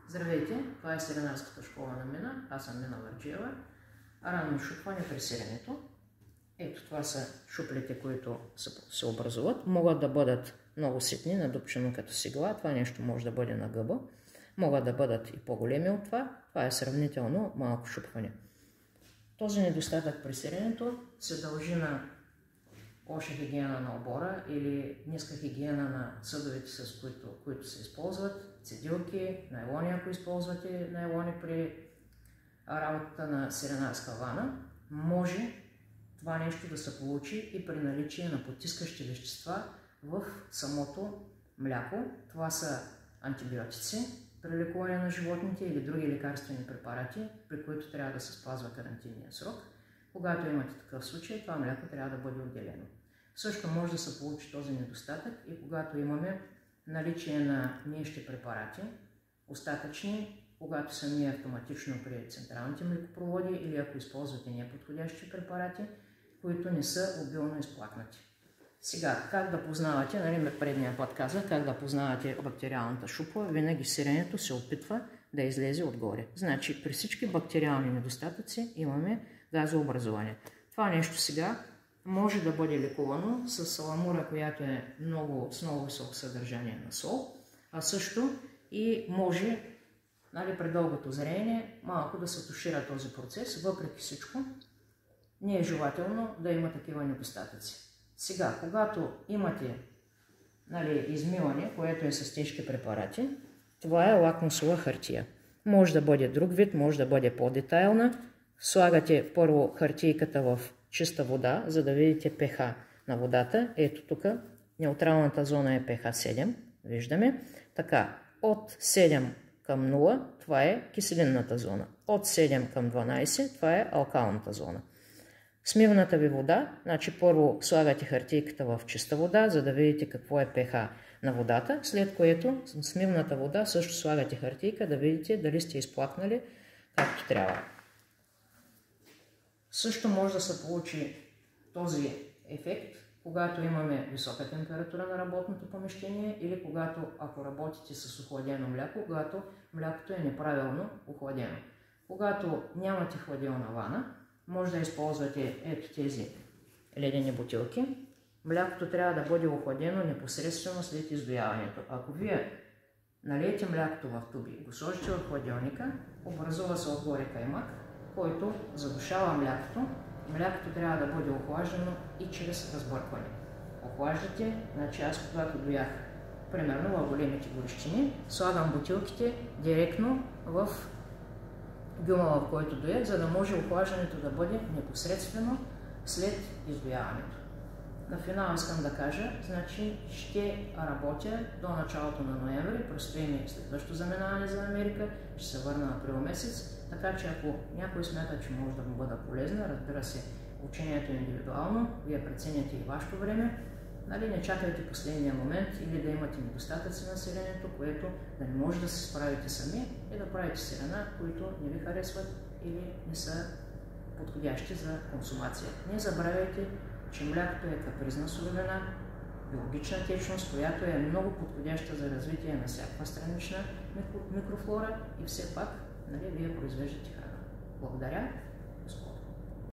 Здравейте, това е Сиренарската школа на Мина, аз съм Мина Варджиева. Ранно изшупване при сиренето. Ето това са шуплите, които се образуват. Могат да бъдат много ситни, надупчено като сигла. Това нещо може да бъде на гъба. Могат да бъдат и по-големи от това. Това е сравнително малко шупване. Този недостатък при сиренето се дължи на лоша хигиена на обора или ниска хигиена на съдовете, с които се използват, цедилки, найлони, ако използвате найлони при работата на сиренарска вана. Може това нещо да се получи и при наличие на потискащи вещества в самото мляко. Това са антибиотици при лекуване на животните или други лекарствени препарати, при които трябва да се спазва карантинния срок. Когато имате такъв случай, това мляко трябва да бъде отделено. Също може да се получи този недостатък и когато имаме наличие на миещи препарати, остатъчни, когато са мие автоматично при централните млекопроводи или ако използвате неподходящи препарати, които не са обилно изплакнати. Сега, как да познавате, нали, предния път казах, как да познавате бактериалната шупа, винаги сиренето се опитва да излезе отгоре. Значи, при всички бактериални недостатъци имаме газообразуване. Това нещо сега може да бъде лекувано с саламура, която е с много високо съдържание на сол, а също и може, нали, при дългото зрение малко да се тушира този процес. Въпреки всичко, не е желателно да има такива недостатъци. Сега, когато имате, нали, измиване, което е с тежки препарати, това е лакмусова хартия. Може да бъде друг вид, може да бъде по-детайлна. Слагате първо хартийката в чиста вода, за да видите pH на водата. Ето тук неутралната зона е pH 7, виждаме. Така, от 7 към 0, това е киселинната зона. От 7 към 12, това е алкалната зона. Смивната ви вода, значи първо слагате хартийката в чиста вода, за да видите какво е pH на водата, след което в смивната вода също слагате хартийка, да видите дали сте изплакнали както трябва. Също може да се получи този ефект, когато имаме висока температура на работното помещение или когато, ако работите с охладено мляко, когато млякото е неправилно охладено. Когато нямате хладилна вана, може да използвате ето тези ледени бутилки. Млякото трябва да бъде охладено непосредствено след издояването. Ако вие налиете млякото в туби и го сложите в хладилника, образува се отгоре каймак, който задушава млякото. Млякото трябва да бъде охлаждано и чрез разбъркване. Охлаждате, значи аз когато доях, примерно в големите горещини, слагам бутилките директно в гюма, в който доях, за да може охлаждането да бъде непосредствено след издояването. На финал искам да кажа, значи ще работя до началото на ноември, предстои ми следващо заминаване за Америка, ще се върна април месец, така че ако някой смята, че може да му бъда полезна, разбира се, учението е индивидуално, вие преценяте и вашето време, нали, не чакайте последния момент или да имате недостатъци на сиренето, което да не може да се справите сами и да правите сирена, които не ви харесват или не са подходящи за консумация. Не забравяйте, че млякото е капризна суровина, биологична течност, която е много подходяща за развитие на всякаква странична микрофлора и все пак, нали, вие произвеждате храна. Благодаря.